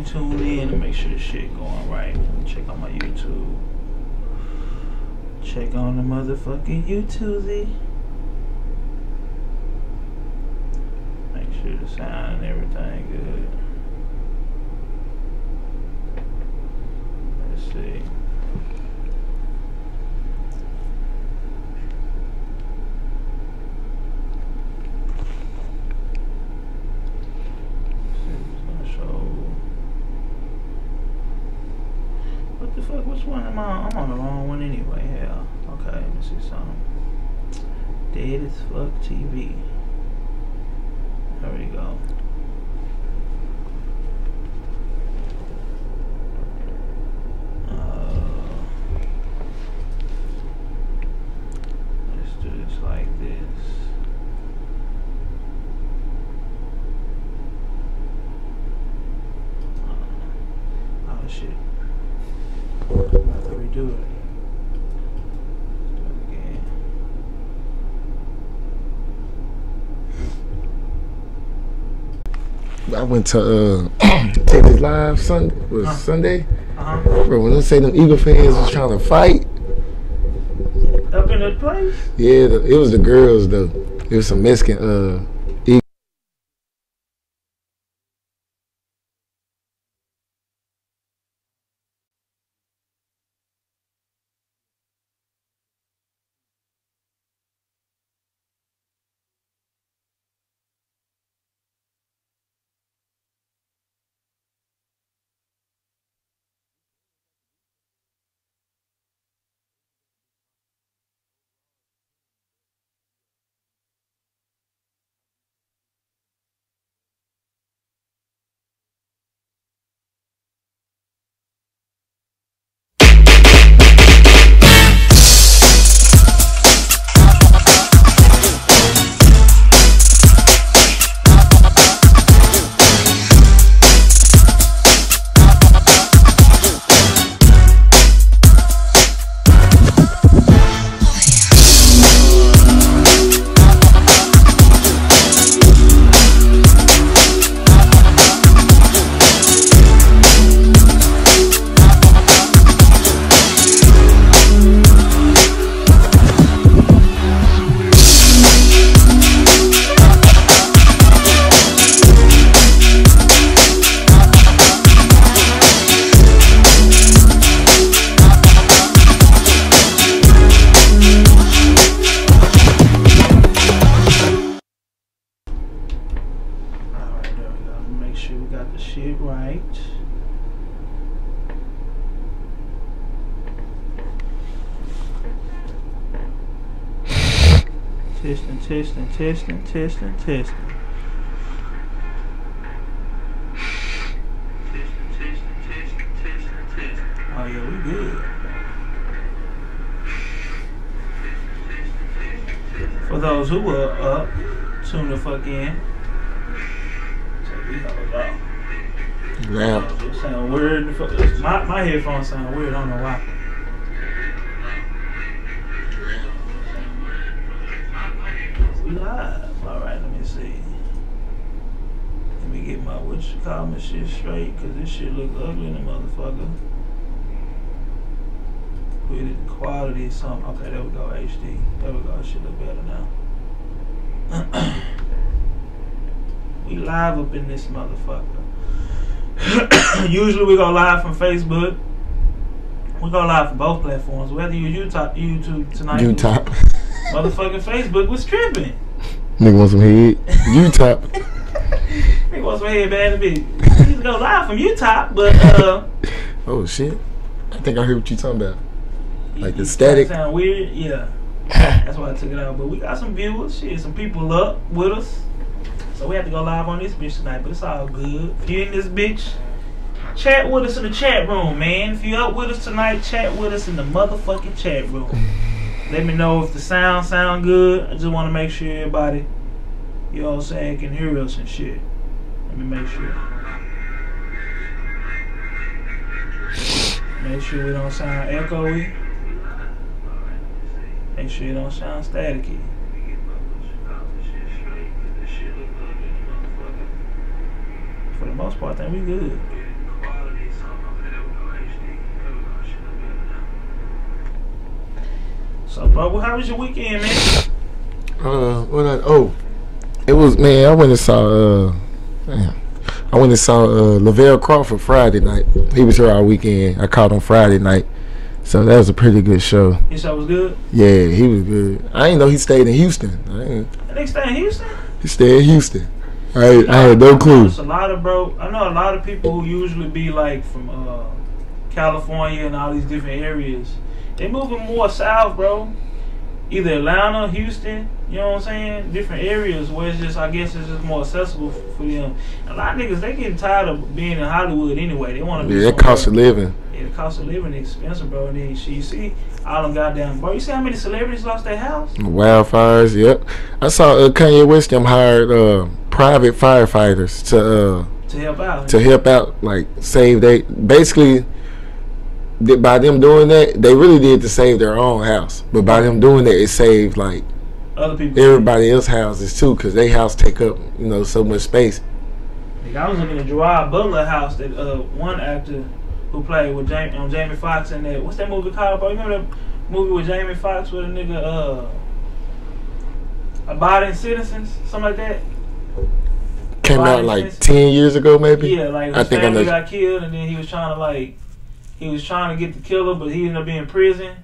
tune in to make sure the shit going right. Check on my YouTube. Check on the motherfucking YouTube. Make sure the sound and everything good. Let's see. What the fuck? Which one am I? I'm on the wrong one anyway. Yeah. Okay, let me see something. Dead as Fuck TV. There we go. Let's do this like this. Oh shit. I'm about to redo it. Let's do it again. I went to Texas Live Sunday. Bro, when they say them Eagle fans was trying to fight. Up in the place? Yeah, it was the girls though. It was some Mexican Eagle. Testing. Oh yeah, we good. For those who were up, tune the fuck in. So we hold up. Yeah. Sound weird. My headphones sound weird. I don't know why. We live. Alright, let me see. Let me get my my shit straight, cause this shit look ugly in the motherfucker. Put it quality or something. Okay, there we go, HD. There we go, shit look better now. We live up in this motherfucker. Usually we go live from Facebook. We go live from both platforms. Whether you use YouTube tonight. YouTube. Motherfucking Facebook was tripping. Nigga want some head. YouTube. Nigga want some head bad as bitch. We used to go live from YouTube, but oh shit. I think I heard what you talking about. Like the static. Sound weird? Yeah. That's why I took it out. But we got some viewers, shit, some people up with us. So we have to go live on this bitch tonight, but it's all good. If you're in this bitch, chat with us in the chat room, man. If you up with us tonight, chat with us in the motherfucking chat room. Let me know if the sound good. I just want to make sure everybody, you know what I'm saying, can hear us and shit. Let me make sure. Make sure we don't sound echoey. Make sure it don't sound staticky. For the most part, I think we good. So, bro, how was your weekend, man? It was, man. I went and saw Lavelle Crawford Friday night. He was here all weekend. I caught him Friday night. So that was a pretty good show. His show was good? Yeah, he was good. I didn't know he stayed in Houston. That nigga stay in Houston? He stayed in Houston. I had no clue. I know a lot of people who usually be like from California and all these different areas. They moving more south, bro. Either Atlanta, Houston, you know what I'm saying? Different areas where it's just, I guess it's just more accessible for them. A lot of niggas, they getting tired of being in Hollywood anyway. They want to be. Yeah, that cost of living. Yeah, the cost of living is expensive, bro. And then you see all them goddamn, bro. You see how many celebrities lost their house? Wildfires, yep. I saw Kanye West them hired private firefighters to help out. To help out, like save they basically. By them doing that, they really did to save their own house. But by them doing that, it saved like other people, everybody else's houses too, because their house take up so much space. I was looking at Gerard Butler house that one actor who played with Jamie Foxx in that. What's that movie called, bro? You remember that movie with Jamie Foxx with a nigga Abiding Citizens, something like that? Came out like 10 years ago, maybe. Yeah, like his family got killed, and then he was trying to get the killer, but he ended up being in prison.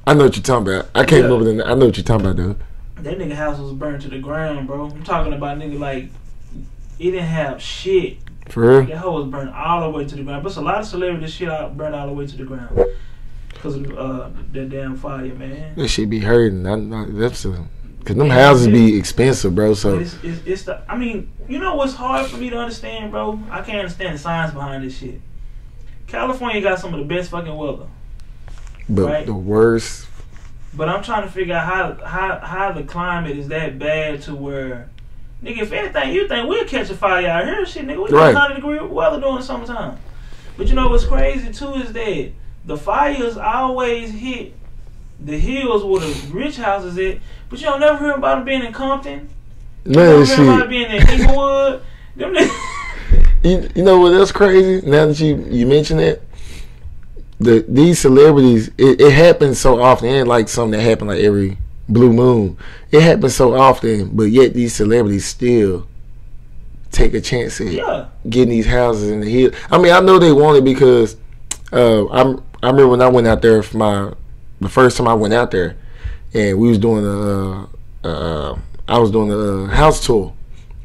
I know what you're talking about. I can't remember the. I know what you're talking about, dude. That nigga house was burned to the ground, bro. I'm talking about nigga like he didn't have shit. For real? That hoe was burned all the way to the ground. But it's a lot of celebrities shit burned all the way to the ground because of that damn fire, man. That shit be hurting. Because them houses be expensive, bro. So it's the. I mean, you know what's hard for me to understand, bro? I can't understand the science behind this shit. California got some of the best fucking weather, but right? The worst. But I'm trying to figure out how the climate is that bad to where, nigga, if anything, you think we'll catch a fire out here? Shit, nigga, we got 100-degree weather during the summertime. But you know what's crazy too is that the fires always hit the hills where the rich houses at. But you don't never hear about them being in Compton. You never hear about it being in Inglewood. Them niggas. You know what else crazy? Now that you mention it, these celebrities, it happens so often. It ain't like something that happens like every blue moon. It happens so often, but yet these celebrities still take a chance at getting these houses in the hill. I mean, I know they want it because I remember when I went out there for the first time I went out there, and we was doing I was doing a house tour.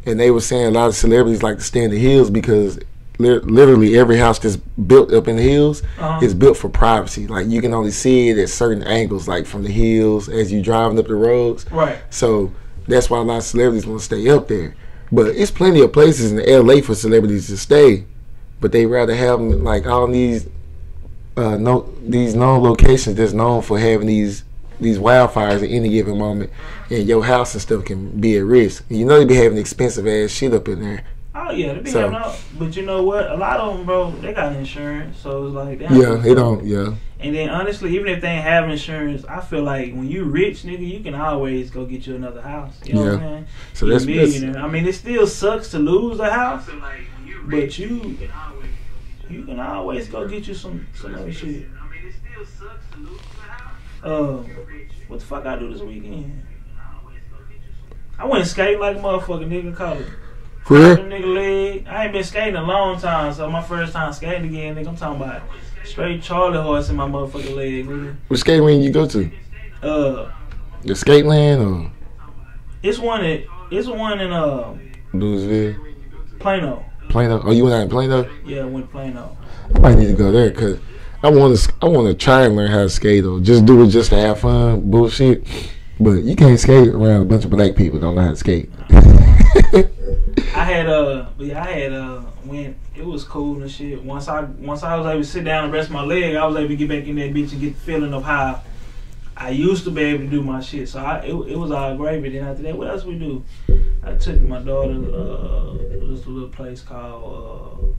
And they were saying a lot of celebrities like to stay in the hills because literally every house that's built up in the hills is built for privacy. Like you can only see it at certain angles, like from the hills as you driving up the roads. Right. So that's why a lot of celebrities want to stay up there. But it's plenty of places in LA for celebrities to stay, but they rather have them like all these known locations that's known for having these wildfires at any given moment, and your house and stuff can be at risk. You know they be having expensive ass shit up in there. Oh yeah, they be having all, but you know what? A lot of them, bro, they got insurance, so it's like they don't. Yeah. And then honestly, even if they ain't have insurance, I feel like when you rich, nigga, you can always go get you another house. You know what I'm saying? So that's millionaire. I mean, it still sucks to lose a house, but you can always go get you some other shit. I mean, it still sucks to lose a house. What the fuck I do this weekend? I went skating like a motherfucker, nigga. Call it. For real? Nigga leg. I ain't been skating a long time, so my first time skating again, nigga. I'm talking about straight Charlie horse in my motherfucking leg, nigga. What skate land you go to? The skate land or? It's one in Louisville. Plano. Oh, you went out in Plano? Yeah, I went to Plano. I might need to go there because I want to try and learn how to skate though. Just do it just to have fun, bullshit. But you can't skate around a bunch of black people don't know how to skate. I had when it was cool and shit. Once I was able to sit down and rest my leg, I was able to get back in that bitch and get the feeling of how I used to be able to do my shit. So it was all gravy. Then after that, what else we do? I took my daughter to this little place called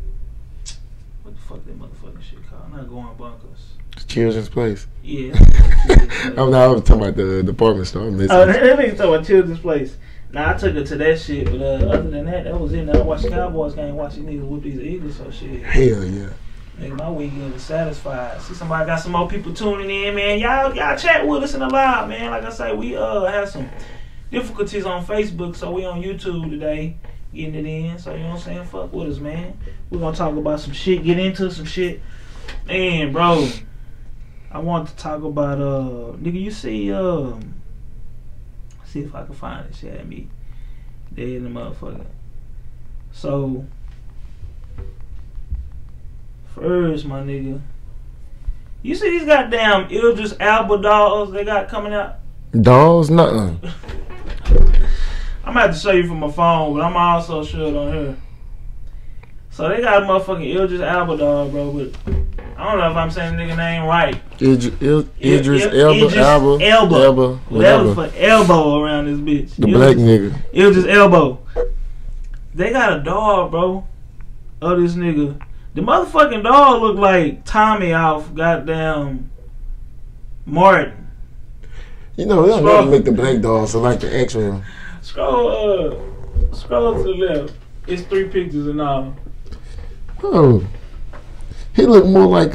what the fuck that motherfucking shit called? Not Going Bunkers. Children's Place. Yeah. I was talking about the department store. That nigga talking about Children's Place. Now I took her to that shit, but other than that was it. I watched the Cowboys game, watching niggas whoop these Eagles, so shit. Hell yeah. Nigga, my weekend is satisfied. See somebody got some more people tuning in, man. Y'all chat with us in the live, man. Like I say, we have some difficulties on Facebook, so we on YouTube today, getting it in. So you know what I'm saying? Fuck with us, man. We're gonna talk about some shit, get into some shit. Man, bro, I want to talk about nigga, you see see if I can find it. Shit at me. Dead in the motherfucker. So first, my nigga, you see these goddamn Idris Elba dolls they got coming out? Dolls? Nothing. I'm gonna have to show you from my phone, but I'm also sure it on here. So they got a motherfucking Idris Elba doll, bro, but I don't know if I'm saying the nigga name right. Idris Elba. Whatever for elbow around this bitch. The black nigga. Idris Elbow. They got a doll, bro, of this nigga. The motherfucking doll look like Tommy off goddamn Martin. You know, they don't never make the black dolls, so like the extra. Scroll to the left. It's 3 pictures and all. Oh. He look more like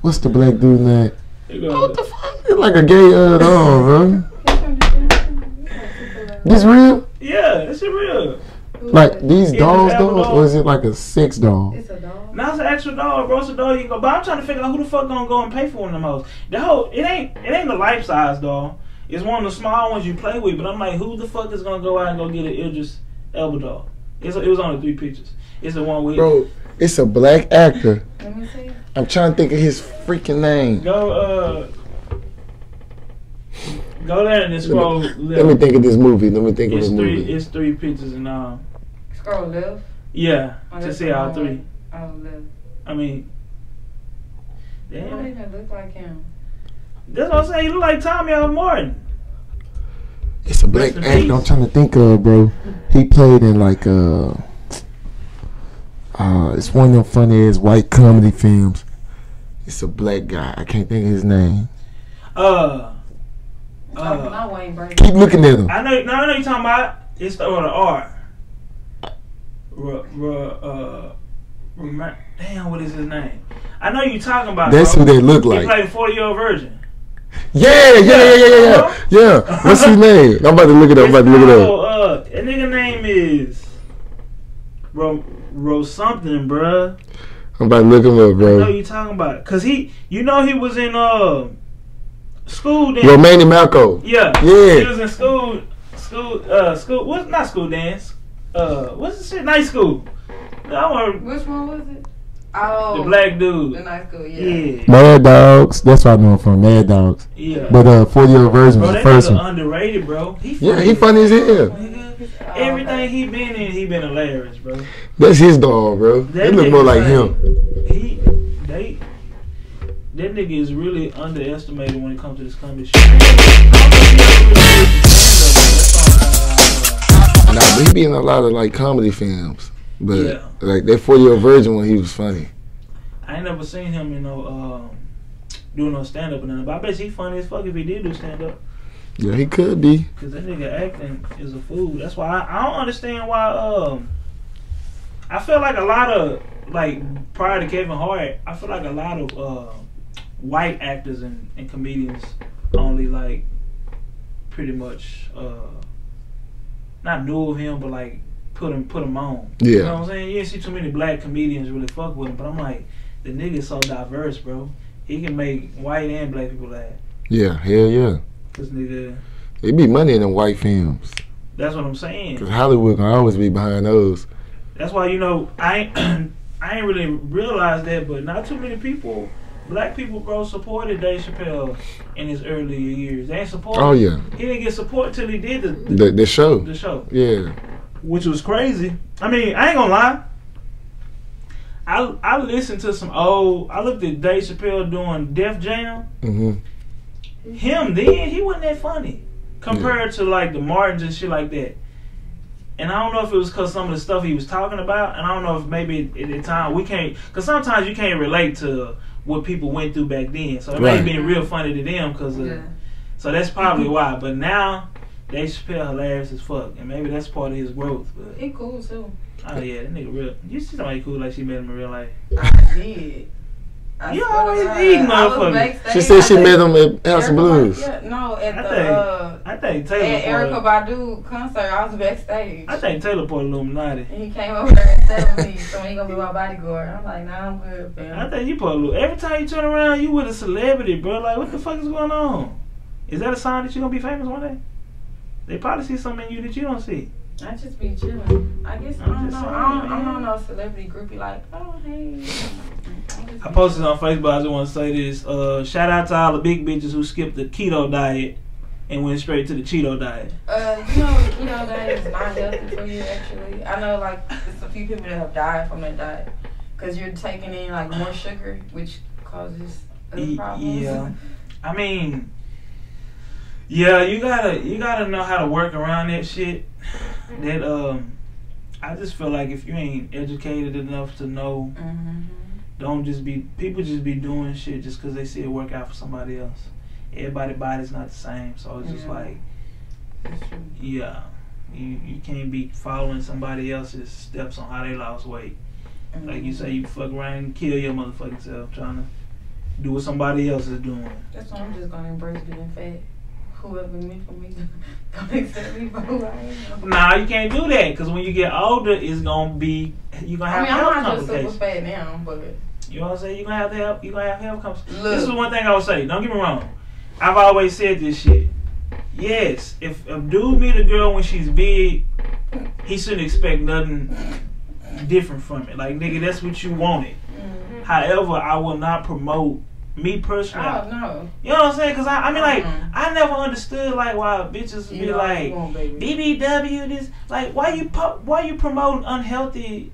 what's the black dude name? What the fuck? He like a gay doll, bro. This real? Yeah, this is real. Like these dolls, or is it like a sex doll? It's a doll. Now it's an actual doll, bro. It's a doll you can go. But I'm trying to figure out who the fuck gonna go and pay for one of them hoes. It ain't the life size doll. It's one of the small ones you play with. But I'm like, who the fuck is gonna go out and go get an Idris Elba doll? It was only 3 pictures. It's the one with. Bro, it's a black actor. Let me see. I'm trying to think of his freaking name. Go there and then scroll left. Let me think of this movie. It's 3 pictures and all. Scroll left. Yeah, Oh, to that's see the all one 3. with- Oh, left. I mean, They don't damn. even look like him. That's what I'm saying. You look like Tommy L. Martin. It's a black Rest in actor peace. I'm trying to think of, bro. He played in like it's one of them funny ass white comedy films. It's a black guy. I can't think of his name. My Wayne Brady. Keep looking at him. I know you're talking about. It's the R. Damn, what is his name? I know you talking about. That's bro. who they look He like. played 40-year-old virgin. Yeah. What's his name? I'm about to look it up. That nigga name is Ro something, bruh. I'm about to look him up, I know bro. you talking about. Cause he was in school dance. Romani Malco. Yeah. Yeah. He was in school. What's not school dance? What's the shit? Night school. Which one was it? Oh, The black dude. The night school, Yeah. Mad Dogs. That's where I know him from. Mad Dogs. Yeah. But 40-year version Bro, was the that first nigga one. underrated, bro. He funny as hell. Nigga. Everything he been in, he been hilarious, bro. That's his dog, bro. They look more like him. That nigga is really underestimated when it comes to this comedy shit. Nah, but he be in a lot of like comedy films. But Yeah. like that 40-year virgin when he was funny. I ain't never seen him, doing no stand up or nothing. But I bet he funny as fuck if he did do stand up. Yeah, he could be. Cause that nigga acting is a fool. That's why I don't understand why. I feel like a lot of prior to Kevin Hart, I feel like a lot of white actors and comedians only like pretty much not knew of him, but like put him on. Yeah. You know what I'm saying? You didn't see too many black comedians really fuck with him, but I'm like, the nigga's so diverse, bro. He can make white and black people laugh. Yeah, hell yeah. This nigga, It be money in them white films. that's what I'm saying. Cause Hollywood can always be behind those. That's why, I ain't really realized that, but not too many people, black people, bro, supported Dave Chappelle in his earlier years. They ain't support. Oh yeah. He didn't get support till he did The show. the show, Yeah. which was crazy. I mean, I ain't gonna lie. I listened to some old. I looked at Dave Chappelle doing Def Jam. Mhm. Him then, he wasn't that funny compared to like the Martins and shit like that. And I don't know if it was because some of the stuff he was talking about, and I don't know if maybe at the time we can't, because sometimes you can't relate to what people went through back then. So it may have been real funny to them because so that's probably why. But now Dave Chappelle hilarious as fuck, and maybe that's part of his growth. But He cool too. oh yeah, that nigga real. You see somebody cool like she met him in real life. I did. You always eating motherfuckers. She said she met him at House of Blues. Yeah, no, at I think Taylor. at Erykah Badu concert, I was backstage. I think Taylor part Illuminati. And he came over there and said to me, so he gonna be my bodyguard. I'm like, nah, I'm good, fam. I think you part Illuminati. Every time you turn around, you with a celebrity, bro. Like, what the fuck is going on? Is that a sign that you're gonna be famous one day? They probably see something in you that you don't see. I just be chilling. I guess I don't know. saying, I'm not no celebrity groupie like, oh hey. I posted on Facebook. I just want to say this. Shout out to all the big bitches who skipped the keto diet and went straight to the Cheeto diet. You know, keto diet is not healthy for you. Actually, I know like there's a few people that have died from that diet because you're taking in like more sugar, which causes other problems. Yeah, I mean, yeah, you gotta know how to work around that shit. That I just feel like if you ain't educated enough to know, don't just be people just be doing shit just because they see it work out for somebody else. Everybody's body's not the same, so it's just like, yeah, you can't be following somebody else's steps on how they lost weight. Like you say, you fuck around and kill your motherfucking self trying to do what somebody else is doing. That's why I'm just gonna embrace being fat. Whoever meant for me, don't accept me for who I am. Nah, you can't do that because when you get older, it's gonna be you're gonna have health I'm not just complications. super fat now, but You know what I'm saying? You're gonna have to help. You're gonna have health complications. Look. This is one thing I would say. Don't get me wrong. I've always said this shit. Yes, if a dude meet a girl when she's big, he shouldn't expect nothing different from it. Like, nigga, that's what you wanted. However, I will not promote me personally. oh no, You know what I'm saying? Because I mean, like, I never understood like why bitches you be know like what you want, baby. BBW this. Like, why you promoting unhealthy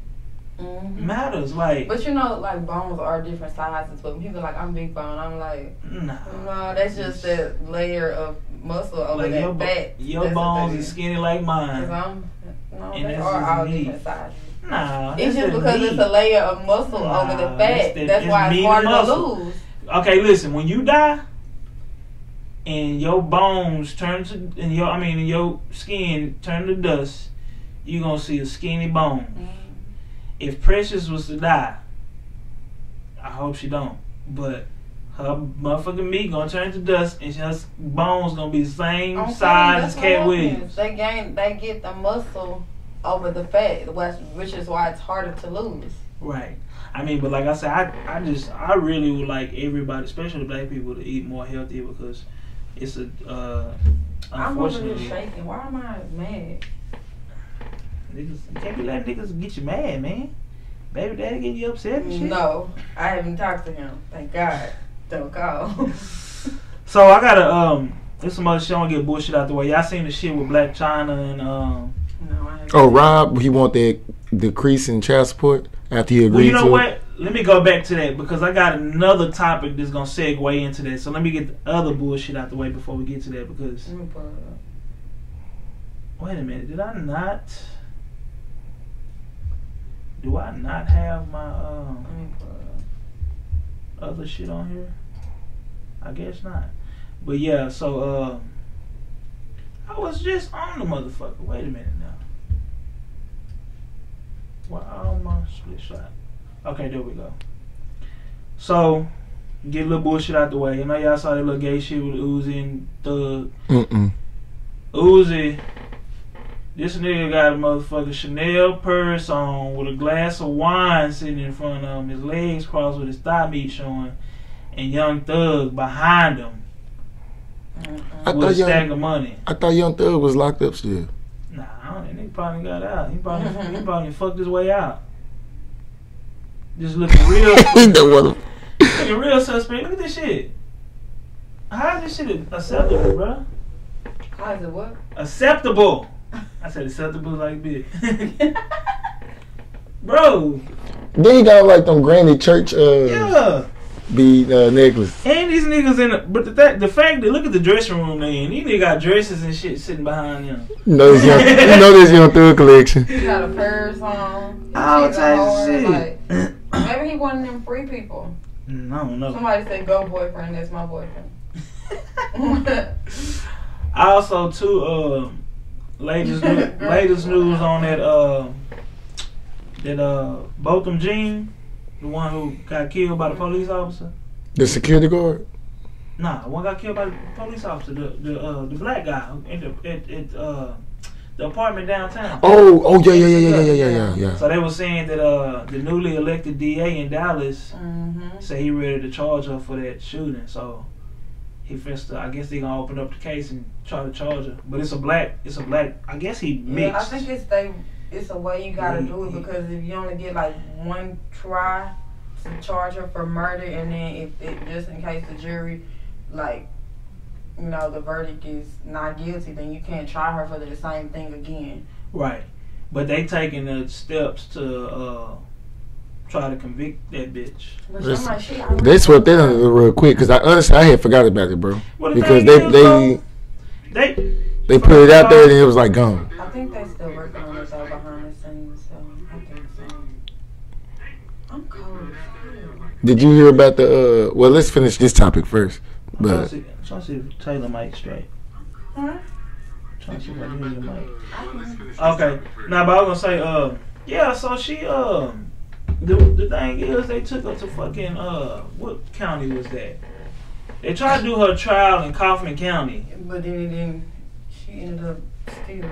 matters? Like, But you know, like bones are different sizes. But when people are like, I'm big bone, I'm like, nah. no, that's just that layer of muscle over Like that fat. your That's bones what is skinny like mine. No, And they that's are just all meat. different sizes. Nah, It's that's just the because meat. it's a layer of muscle over the fat. That's why meat it's and harder to muscle. lose. Okay, listen. When you die, and your bones turn to, and your skin turn to dust, you gonna see a skinny bone. If Precious was to die, I hope she don't, but her motherfucking meat gonna turn to dust, and her bones gonna be the same size as Cat Williams. They get the muscle over the fat, which is why it's harder to lose. Right. I mean, but like I said, I really would like everybody, especially black people, to eat more healthy because it's I'm over here unfortunately. shaking. Why am I mad? Niggas, you can't be letting niggas get you mad, man. Baby daddy getting you upset and shit. No, I haven't talked to him. Thank God. Don't call. So I gotta there's some other shit. I wanna get bullshit out the way. Y'all seen the shit with Black China and No, I haven't. Oh, Rob, he want that decrease in child support after he agreed Well, you know to what? it. Let me go back to that because I got another topic that's gonna segue into that. So let me get the other bullshit out the way before we get to that because Let me pull it up. wait a minute, do I not have my Let me pull it up. other shit on here? I guess not. But yeah, so I was just on the motherfucker. Wait a minute now. Why on my split shot? Okay, there we go. So get a little bullshit out the way. You know y'all saw that little gay shit with Uzi and Thug. Uzi, this nigga got a motherfucking Chanel purse on with a glass of wine sitting in front of him, his legs crossed with his thigh meat showing, and Young Thug behind him with a stack of money. I thought Young Thug was locked up still. Nah, I don't think he probably got out. He probably fucked his way out. Just looking real, looking real suspect. Look at this shit. How is this shit acceptable, bro? How is it what? Acceptable. I said acceptable like bitch. Bro. Then he got like them granny church Yeah. bead necklace. And these niggas in but the fact that look at the dressing room they in. These niggas got dresses and shit sitting behind them. You know this Young Thug collection. He got a purse on. All types of shit. Like, maybe he one of them free people. No. Somebody said, "Go boyfriend." That's my boyfriend. Also, too, latest news on that Botham Jean, the one who got killed by the police officer. The security guard. Nah, one got killed by the police officer. The black guy at the apartment downtown. Oh, yeah. So they were saying that the newly elected DA in Dallas said he ready to charge her for that shooting. So he first, I guess they gonna open up the case and try to charge her. But it's a black. I guess he mixed. Yeah, I think it's a way you gotta do it, because if you only get like one try to charge her for murder, and then if it, just in case the jury, like, you know, the verdict is not guilty, then you can't try her for the same thing again. Right. But they taking the steps to try to convict that bitch. But I'm like, shit, They swept that under real quick, because honestly I had forgot about it, bro. Well, because they put it out there and it was like gone. I think they still working on it though behind the scenes, so I think so. I'm cold. Did you hear about the well, let's finish this topic first. But I'm trying to see if Taylor mic straight. Huh? Trying to see if I can hear your mic. Okay. Now, but I was gonna say, yeah, so she, the thing is, they took her to fucking, what county was that? They tried to do her trial in Kaufman County. But then she ended up still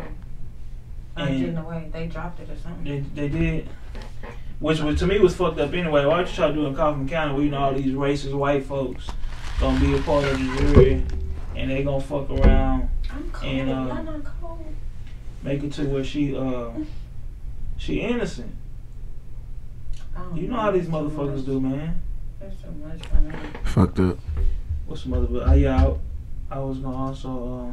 getting away. They dropped it or something. They did. Which to me was fucked up anyway. Why would you try to do it in Kaufman County where you know all these racist white folks gonna be a part of the jury and they gonna fuck around and I'm not cold. make it to where she innocent. You know how these motherfuckers do, man. That's too much for me. Fucked up. What's some other? I was gonna also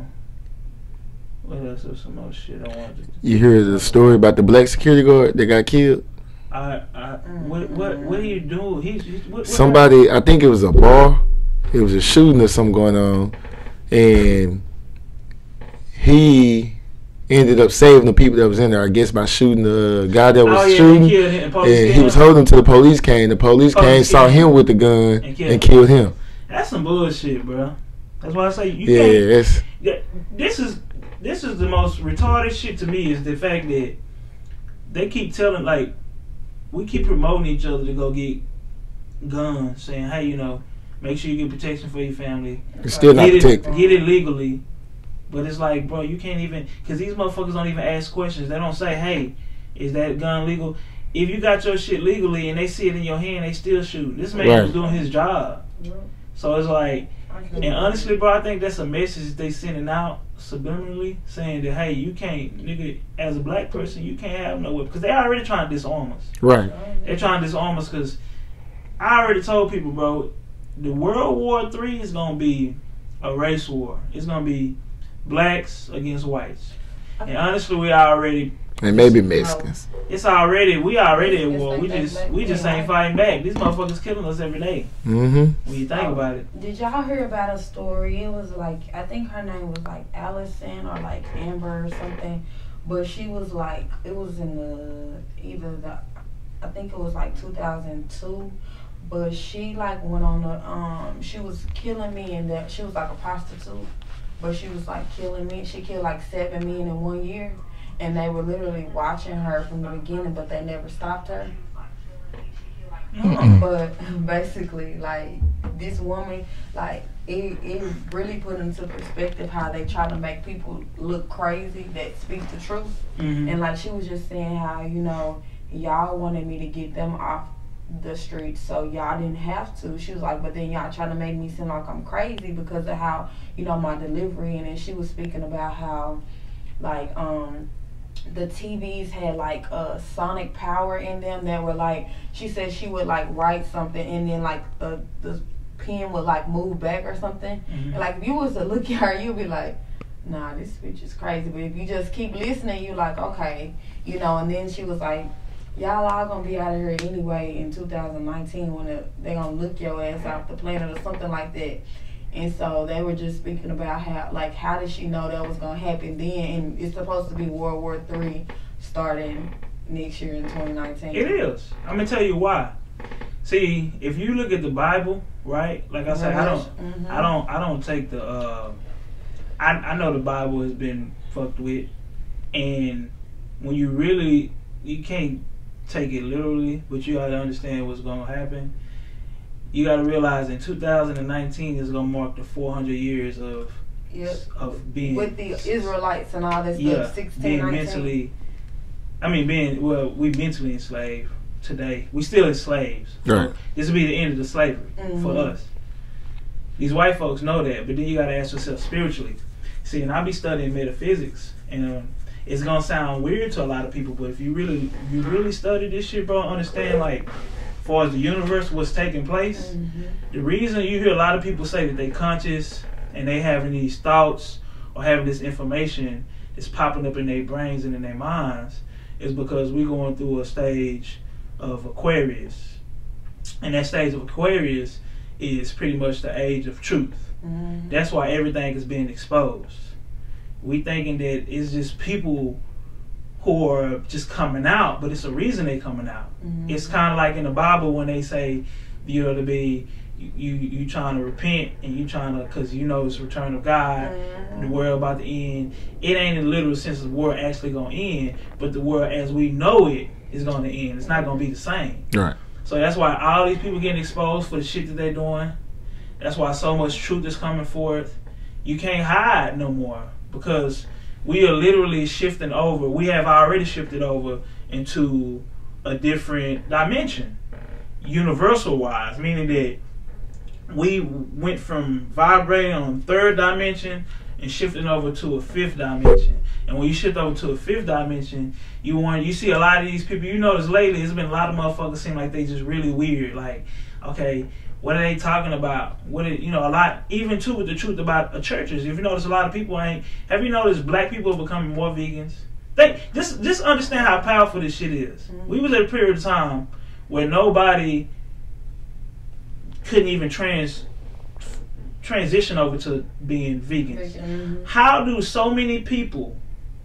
what else? There's some other shit I wanted to. You hear the story about the black security guard that got killed? What do you do? What Somebody, I think it was a bar. It was a shooting or something going on, and he ended up saving the people that was in there. I guess by shooting the guy that was shooting, and he was holding till the police came. The police came, saw him with the gun, and killed him. That's some bullshit, bro. That's why I say you can't. This is the most retarded shit to me, is the fact that they keep telling, like, we keep promoting each other to go get guns, saying, hey, you know, make sure you get protection for your family. It's still not protected. Get it legally. But it's like, bro, you can't even, because these motherfuckers don't even ask questions. They don't say, hey, is that gun legal? If you got your shit legally and they see it in your hand, they still shoot. This man was doing his job. So it's like, and honestly, bro, I think that's a message they sending out subliminally, saying that, hey, you can't, nigga, as a black person, you can't have no weapon. Because they already trying to disarm us. Right. They're trying to disarm us because I already told people, bro, the World War III is going to be a race war. It's going to be blacks against whites. And honestly, we already... And maybe Mexicans. We already at war. We just ain't fighting back. These motherfuckers killing us every day. Mm-hmm. When you think about it. Did y'all hear about a story? It was like, I think her name was like Allison or like Amber or something. But she was like, it was in I think it was like 2002. But she like went on she was killing me, and that she was like a prostitute. But she was like killing me. She killed like 7 men in 1 year. And they were literally watching her from the beginning, but they never stopped her. But basically, like, this woman, like, it really put into perspective how they try to make people look crazy that speak the truth. Mm-hmm. And like, she was just saying how, you know, y'all wanted me to get them off the streets, so y'all didn't have to. She was like, but then y'all trying to make me seem like I'm crazy because of how, you know, my delivery. And then she was speaking about how, like, the TVs had like sonic power in them that were like, she said she would like write something and then like the pen would like move back or something. Mm-hmm. And like if you was to look at her, you'd be like, nah, this bitch is crazy. But if you just keep listening, you like, okay, you know. And then she was like, y'all all gonna be out of here anyway in 2019 when they gonna look your ass off the planet or something like that. And so they were just speaking about how did she know that was going to happen then? And it's supposed to be World War III starting next year in 2019. It is. I'm going to tell you why. See, if you look at the Bible, right? Like I said, I don't take the I know the Bible has been fucked with, and when you can't take it literally, but you gotta understand what's gonna happen. You gotta realize in 2019 is gonna mark the 400 years of being with the Israelites and all this yeah, stuff. 16, being 19. mentally. I mean, we mentally enslaved today. We still enslaved. Right. This will be the end of the slavery for us. These white folks know that, but then you gotta ask yourself spiritually. See, and I'll be studying metaphysics, and it's gonna sound weird to a lot of people, but if you really study this shit, bro, understand like, as far as the universe, what's taking place. The reason you hear a lot of people say that they conscious and they having these thoughts or having this information that's popping up in their brains and in their minds is because we're going through a stage of Aquarius, and that stage of Aquarius is pretty much the age of truth. That's why everything is being exposed. We thinking that it's just people who are just coming out, but it's a reason they coming out. It's kind of like in the Bible when they say you know to be you trying to repent and you trying to, because you know it's the return of God, the world about to end. It ain't in the literal sense of the world actually gonna end, but the world as we know it is gonna end. It's not gonna be the same. Right. So that's why all these people getting exposed for the shit that they're doing. That's why so much truth is coming forth. You can't hide no more because we are literally shifting over. We have already shifted over into a different dimension, universal wise, meaning that we went from vibrating on third dimension and shifting over to a fifth dimension. And when you shift over to a fifth dimension, you see a lot of these people. You notice lately, there's been a lot of motherfuckers seem like they just really weird. Like, okay, what are they talking about? A lot, even too with the truth about churches. If you notice, a lot of people ain't. Have you noticed black people are becoming more vegans? Just understand how powerful this shit is. We was at a period of time where nobody couldn't even transition over to being vegans. How do so many people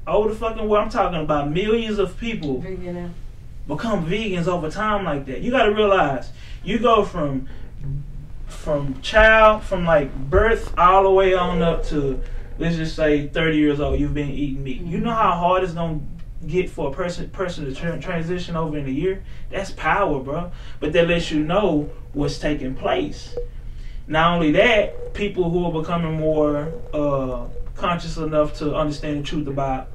over the fucking world, I'm talking about millions of people, become vegans over time like that? You got to realize, you go from like birth all the way on up to, let's just say 30 years old, you've been eating meat. You know how hard it's gonna get for a person to transition over in a year? That's power, bro. But that lets you know what's taking place. Not only that, people who are becoming more conscious enough to understand the truth about,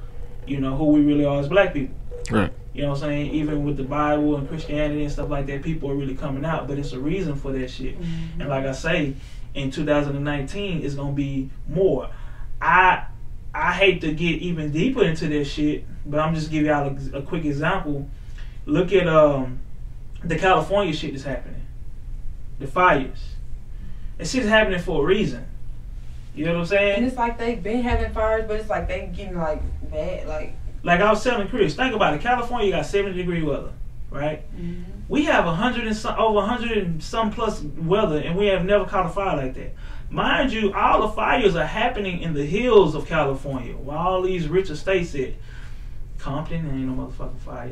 who we really are as black people. Right. You know what I'm saying? Even with the Bible and Christianity and stuff like that, people are really coming out, but it's a reason for that shit. And like I say, in 2019, it's gonna be more. I hate to get even deeper into this shit, but I'm just giving y'all a quick example. Look at the California shit that's happening, the fires. That shit's happening for a reason. You know what I'm saying? And it's like they've been having fires, but it's like they getting like bad, Like I was telling Chris, think about it. California got 70-degree weather, right? We have 100 and some plus weather, and we have never caught a fire like that. Mind you, all the fires are happening in the hills of California, while all these richer states at Compton ain't no motherfucking fire,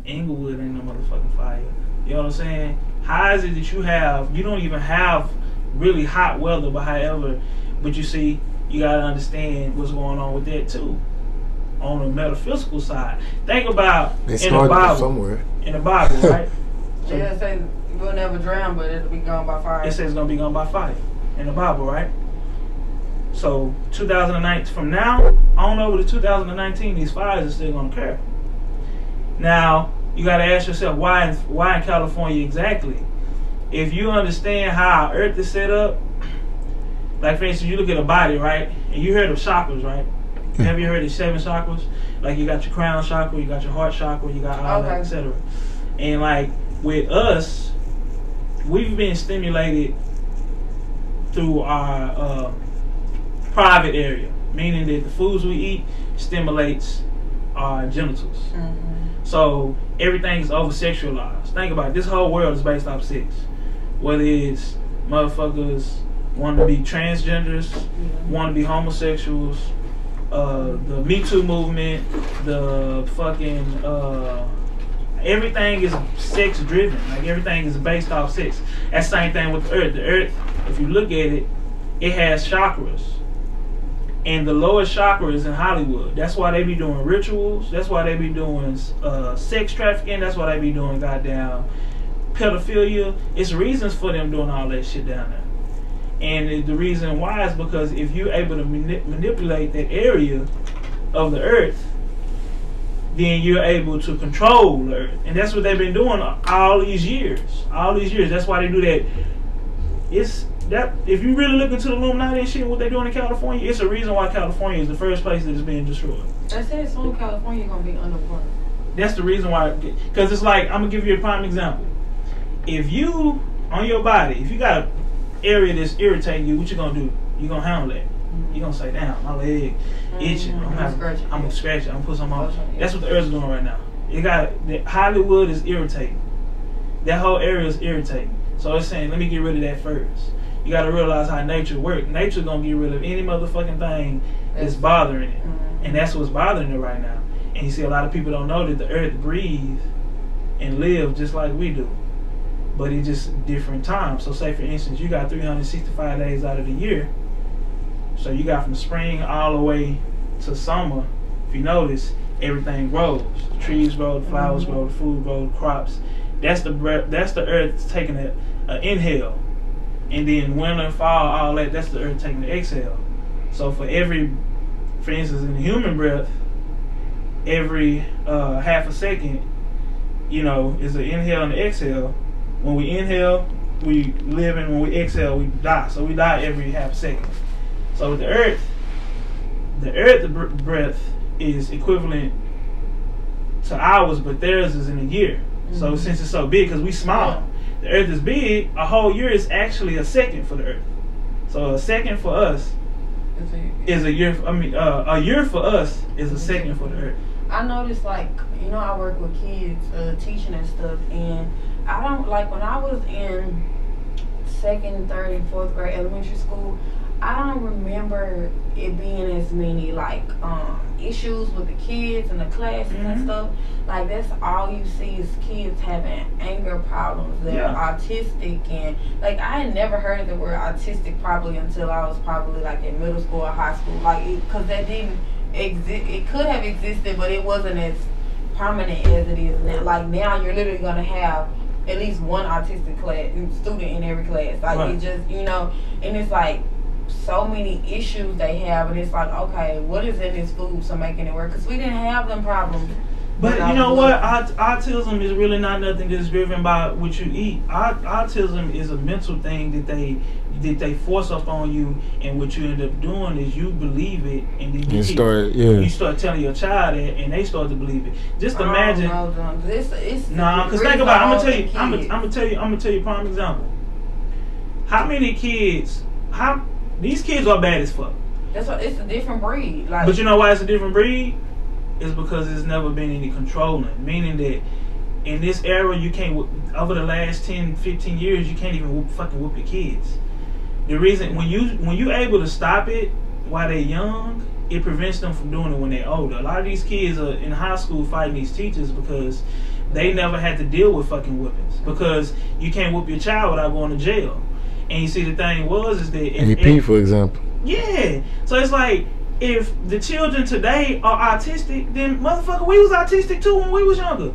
Inglewood ain't no motherfucking fire. You know what I'm saying? How is it that you don't even have really hot weather, but you see, you gotta understand what's going on with that too. On the metaphysical side, think about in the Bible. Somewhere. In the Bible, right? So, it says we'll never drown, but it'll be gone by fire. It says it's gonna be gone by fire in the Bible, right? So 2009 from now on over to 2019, these fires are still gonna occur. Now you gotta ask yourself why in California exactly? If you understand how our Earth is set up, like for instance, you look at a body, right, and you heard of chakras, right? Have you heard of 7 chakras? Like you got your crown chakra, you got your heart chakra, you got all that, etc. And like with us, we've been stimulated through our private area, meaning that the foods we eat stimulates our genitals. So everything is over sexualized. Think about it. This whole world is based off sex. Whether it's motherfuckers want to be transgenders, want to be homosexuals, the Me Too movement, the fucking everything is sex driven. Like everything is based off sex. That's the same thing with the Earth. The Earth, if you look at it, it has chakras. And the lowest chakra is in Hollywood. That's why they be doing rituals. That's why they be doing sex trafficking. That's why they be doing goddamn pedophilia. It's reasons for them doing all that shit down there. And the reason why is because if you're able to manipulate that area of the earth, then you're able to control the earth. And that's what they've been doing all these years. All these years. That's why they do that. It's that if you really look into the Illuminati and shit and what they're doing in California, it's a reason why California is the first place that is being destroyed. They said soon California gonna be underwater. That's the reason why. Because it's like, I'm gonna give you a prime example. If you on your body, if you got an area that's irritating you, what you gonna do? You gonna handle that. You gonna say, damn, my leg itching. I'm gonna scratch it. I'm gonna put something on. That's what the earth's doing right now. Hollywood is irritating. That whole area is irritating. So it's saying, let me get rid of that first. You gotta realize how nature works. Nature gonna get rid of any motherfucking thing that's bothering it. And that's what's bothering it right now. And you see a lot of people don't know that the earth breathes and live just like we do. But it's just different times. So say for instance, you got 365 days out of the year. So you got from spring all the way to summer. If you notice, everything grows. The trees grow, the flowers grow, the food grows, the crops. That's the earth taking an inhale. And then winter, fall, all that, that's the earth taking the exhale. So for instance, in the human breath, every half a second, is an inhale and an exhale. When we inhale, we live, and when we exhale, we die. So we die every half a second. So with the earth breath is equivalent to ours, but theirs is in a year. So since it's so big, because we small, the earth is big, a whole year is actually a second for the earth. So a second for us is a year. A year for us is a second for the earth. I noticed, I work with kids, teaching and stuff, and I don't, when I was in 2nd, 3rd, and 4th grade elementary school, I don't remember it being as many issues with the kids and the classes and stuff. That's all you see is kids having anger problems. They're autistic, and I had never heard of the word autistic probably until I was probably in middle school or high school. Because that didn't exist. It could have existed, but it wasn't as prominent as it is now. Now you're literally gonna have at least one autistic student in every class. It just and it's so many issues they have, and it's okay, what is in this food so making it work? Because we didn't have them problems. But you know what? Autism is really not nothing that's driven by what you eat. Autism is a mental thing that they force up on you, and what you end up doing is you believe it, and then you start telling your child that, and they start to believe it. Just imagine. Because think about it. I'm gonna tell you a prime example. How many kids? These kids are bad as fuck. That's what. It's a different breed. But you know why it's a different breed? It's because there's never been any controlling. Meaning that in this era, you can't. Over the last 10, 15 years, you can't even fucking whoop your kids. The reason when you able to stop it while they're young, it prevents them from doing it when they're older. A lot of these kids are in high school fighting these teachers because they never had to deal with fucking whippings. Because you can't whoop your child without going to jail. And you see, the thing is that AP, for example. Yeah. So it's if the children today are autistic, then motherfucker, we was autistic too when we was younger.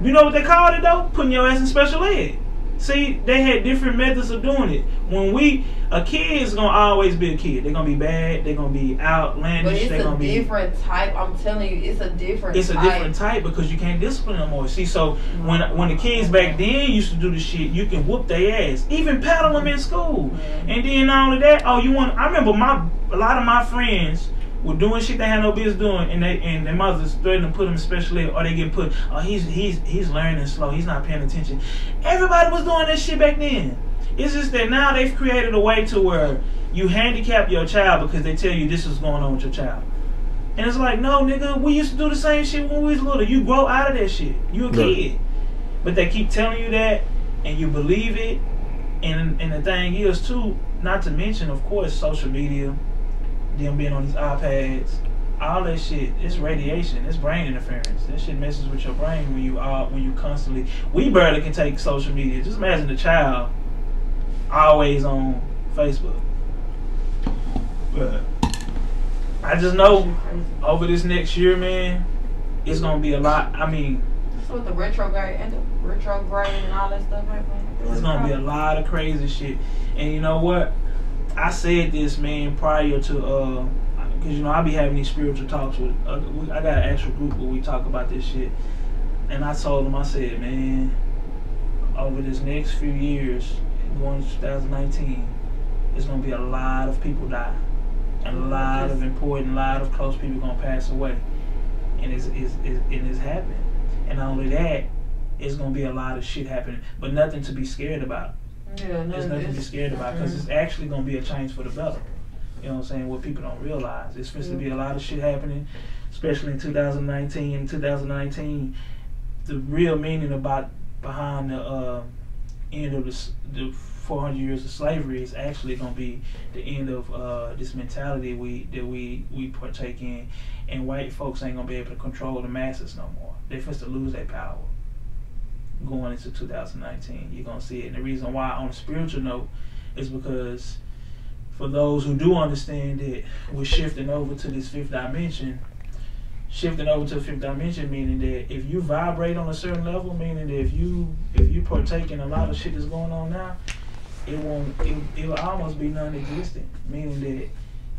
You know what they called it though? Putting your ass in special ed. See, they had different methods of doing it. A kid is gonna always be a kid. They're gonna be bad. They're gonna be outlandish. But it's a different type. I'm telling you, it's a different type because you can't discipline them more. See, so when the kids back then used to do the shit, you can whoop their ass, even paddle them in school, and then not only that, I remember a lot of my friends were doing shit they had no business doing, and their mothers threatened to put them in special ed, or they get put. Oh, he's learning slow. He's not paying attention. Everybody was doing this shit back then. It's just that now they've created a way to where you handicap your child because they tell you this is going on with your child. And it's no, nigga, we used to do the same shit when we was little. You grow out of that shit. You a kid. But they keep telling you that, and you believe it. And the thing is, too, not to mention, of course, social media, them being on these iPads, all that shit, it's radiation, it's brain interference. That shit messes with your brain when you constantly. We barely can take social media. Just imagine the child always on Facebook. But I just know over this next year, man, it's gonna be a lot. I mean, so with the retrograde and all that stuff happening, it's gonna be a lot of crazy shit. And you know what? I said this, man, prior to because you know I be having these spiritual talks with. I got an actual group where we talk about this shit, and I told them, I said, man, over this next few years, going to 2019, there's gonna be a lot of people die, and a lot of close people gonna pass away, and it's happening. And not only that, it's gonna be a lot of shit happening, but nothing to be scared about. Yeah, there's nothing to be scared about because it's actually gonna be a change for the better. You know what I'm saying? What people don't realize, it's supposed to be a lot of shit happening, especially in 2019. In 2019, the real meaning behind the end of the 400 years of slavery is actually gonna be the end of this mentality that we partake in, and white folks ain't gonna be able to control the masses no more. They're supposed to lose their power. Going into 2019, you're gonna see it. And the reason why, on a spiritual note, is because for those who do understand that we're shifting over to this fifth dimension, meaning that if you vibrate on a certain level, meaning that if you partake in a lot of shit that's going on now, it'll almost be non-existent. Meaning that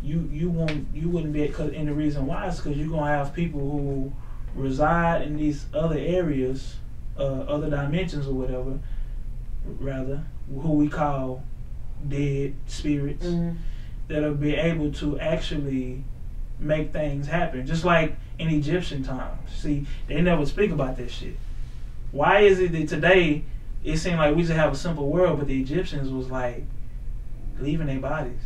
you wouldn't be, and the reason why is because you're gonna have people who reside in these other areas, other dimensions or whatever, rather, who we call dead spirits, that'll be able to actually make things happen, just like in Egyptian times. See, they never speak about that shit. Why is it that today it seemed like we just have a simple world, but the Egyptians was like leaving their bodies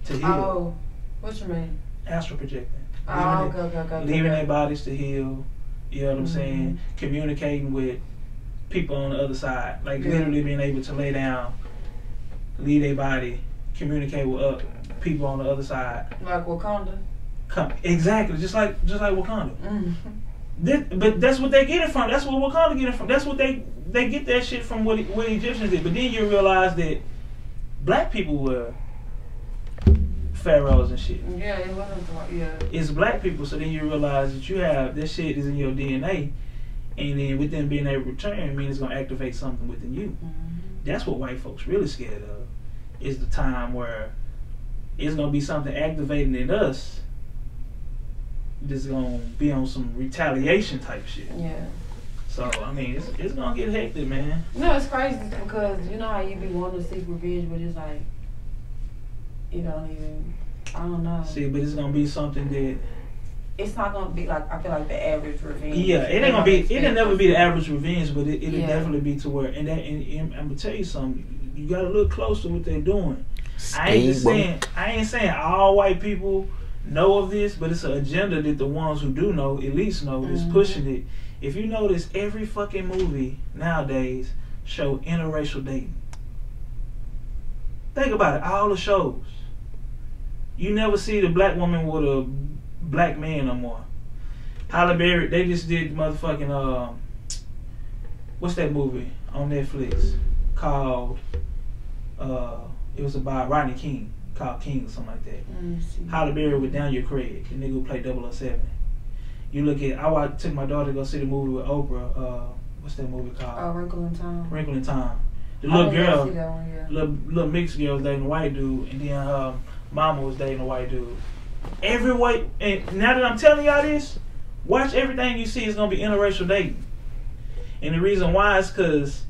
to heal? Oh, what you mean? Astral projecting. Okay. Leaving their bodies to heal. You know what I'm saying? Communicating with people on the other side, like literally being able to lay down, leave their body, communicate with people on the other side. Like Wakanda. Exactly, just like Wakanda. But that's what they get it from. That's what Wakanda get it from. That's what they get that shit from. What Egyptians did. But then you realize that black people were pharaohs and shit. Yeah, it wasn't. Yeah. It's black people. So then you realize that you have this shit is in your DNA, and then with them being able to return, it means it's gonna activate something within you. That's what white folks really scared of. Is the time where it's gonna be something activating in us that's gonna be on some retaliation type shit. Yeah. So I mean, it's gonna get hectic, man. No, it's crazy because you know how you be wanting to seek revenge, but it's like you don't even. I don't know. See, but it's gonna be something that it's not gonna be like, I feel like the average revenge. Yeah, it ain't gonna be. It'll never be the average revenge, but it'll definitely be to where. And I'm gonna tell you something. You gotta look close to what they're doing. I ain't saying all white people know of this, but it's an agenda that the ones who do know, at least know, is pushing it. If you notice, every fucking movie nowadays show interracial dating. Think about it. All the shows. You never see the black woman with a black man no more. Halle Berry, they just did motherfucking what's that movie on Netflix called it was about Rodney King, called King or something like that. Halle Berry with Daniel Craig, the nigga who played 007. You look at, I took my daughter to go see the movie with Oprah. What's that movie called? Wrinkle in Time. Wrinkle in Time. The little girl, see that one, yeah. little mixed girl was dating a white dude, and then her mama was dating a white dude. Every white, and now that I'm telling y'all this, watch everything you see is gonna be interracial dating. And the reason why is because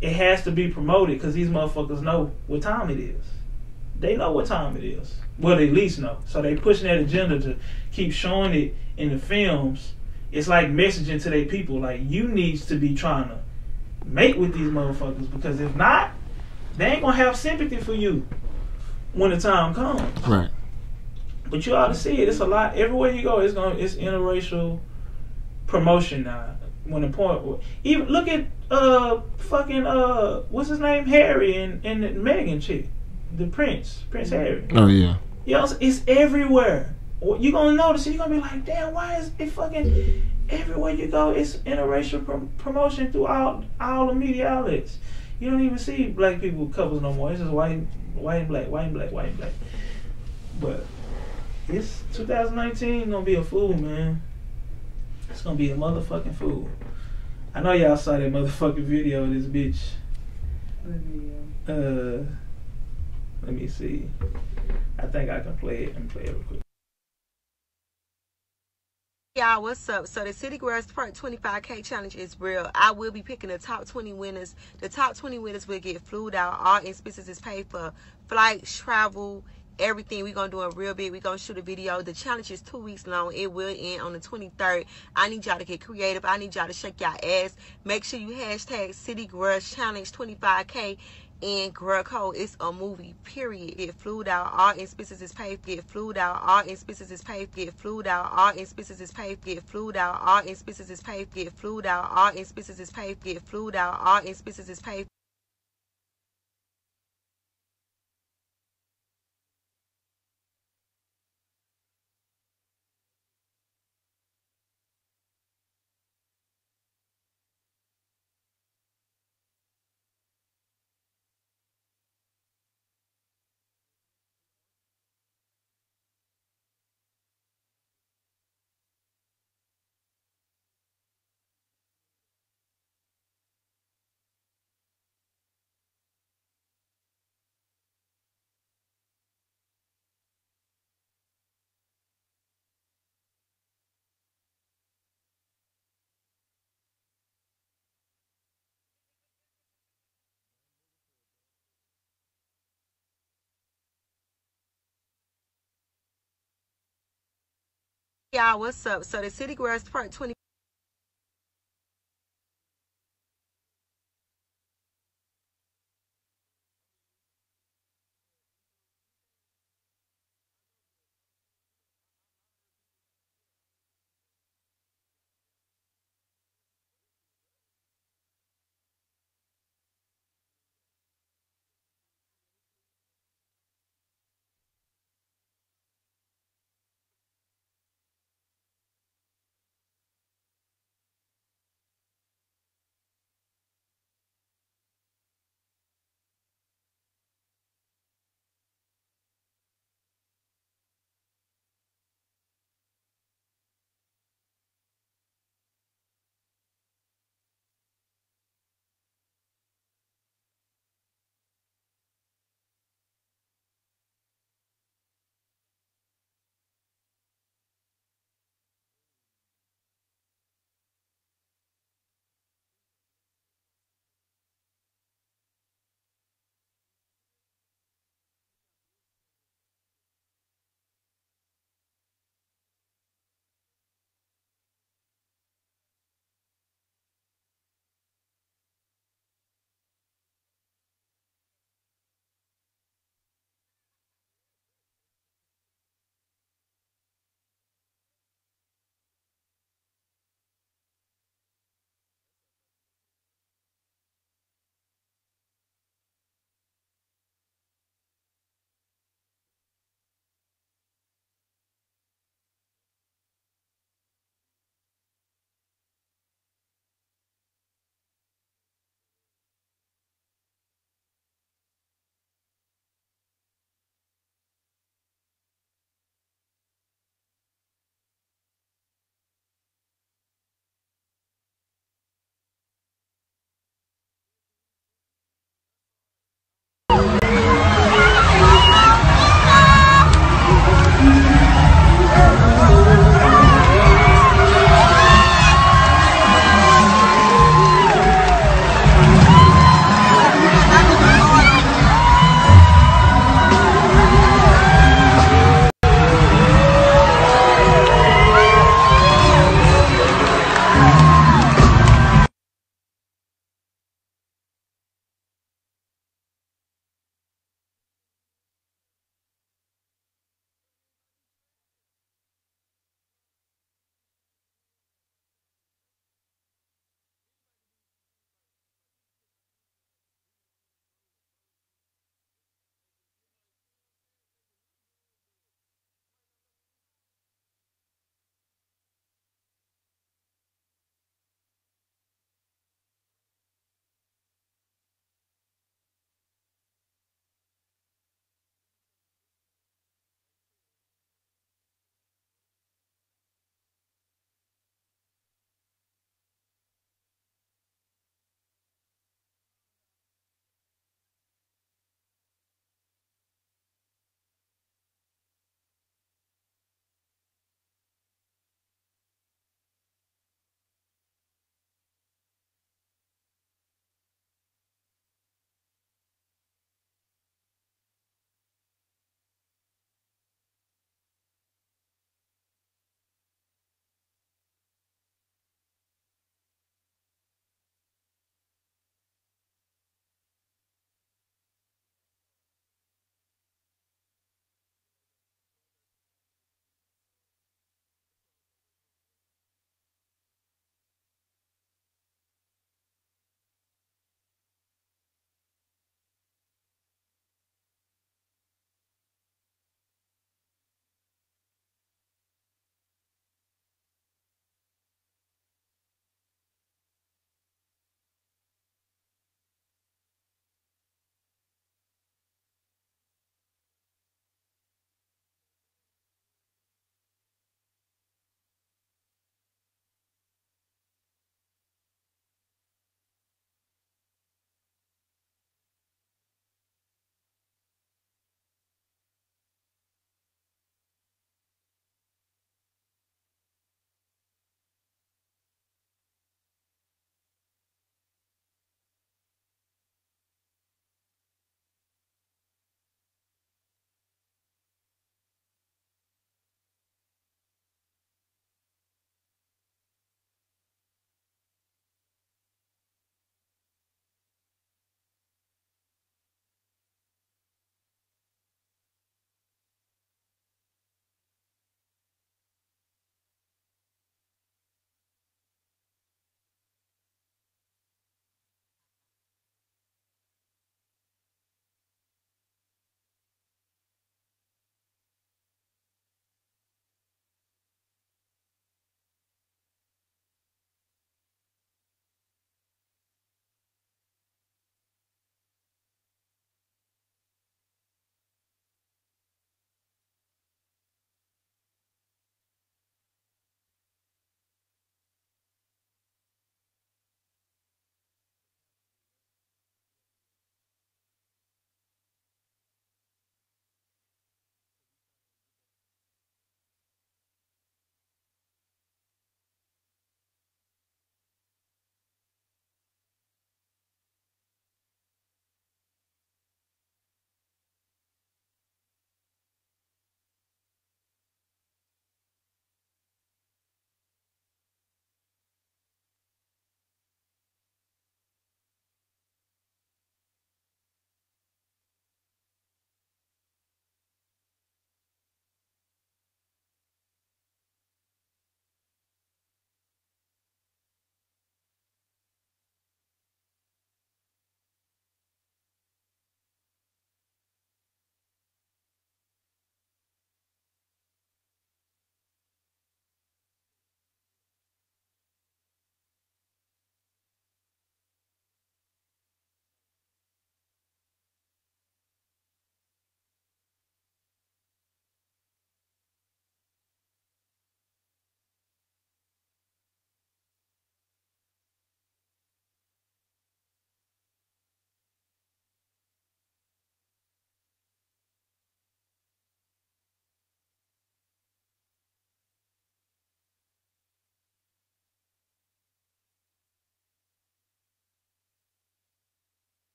it has to be promoted, because these motherfuckers know what time it is. They know what time it is. Well, they at least know. So they pushing that agenda to keep showing it in the films. It's like messaging to their people, like, you needs to be trying to mate with these motherfuckers, because if not, they ain't gonna have sympathy for you when the time comes. Right. But you ought to see it. It's a lot. Everywhere you go, it's interracial promotion now. When the point, even look at fucking what's his name, Harry and Meghan chick, the Prince Harry. Oh yeah. You know, it's everywhere. You gonna notice it. You gonna be like, damn, why is it fucking everywhere you go? It's interracial promotion through all the media outlets. You don't even see black people couples no more. It's just white and black. But It's 2019 gonna be a fool, man. It's gonna be a motherfucking fool. I know y'all saw that motherfucking video of this bitch. Let me see. I think I can play it. Let me play it real quick. Y'all, what's up? So the City Girls Part 25K challenge is real. I will be picking the top 20 winners. The top 20 winners will get flued out. All expenses is paid for. Flights, travel, everything. We're going to do it real big. We're going to shoot a video. The challenge is 2 weeks long. It will end on the 23rd. I need y'all to get creative. I need y'all to shake y'all ass. Make sure you hashtag City Girls Challenge 25K. And girl code, it's a movie, period. Get flued out, all expenses is paid. Get flued out, all expenses is paid. Get flued out, all expenses is paid. Get flued out, all expenses is paid. Get flued out, all expenses is paid. Get flued out, all expenses is paid. Y'all, what's up? So the City Girls Part 20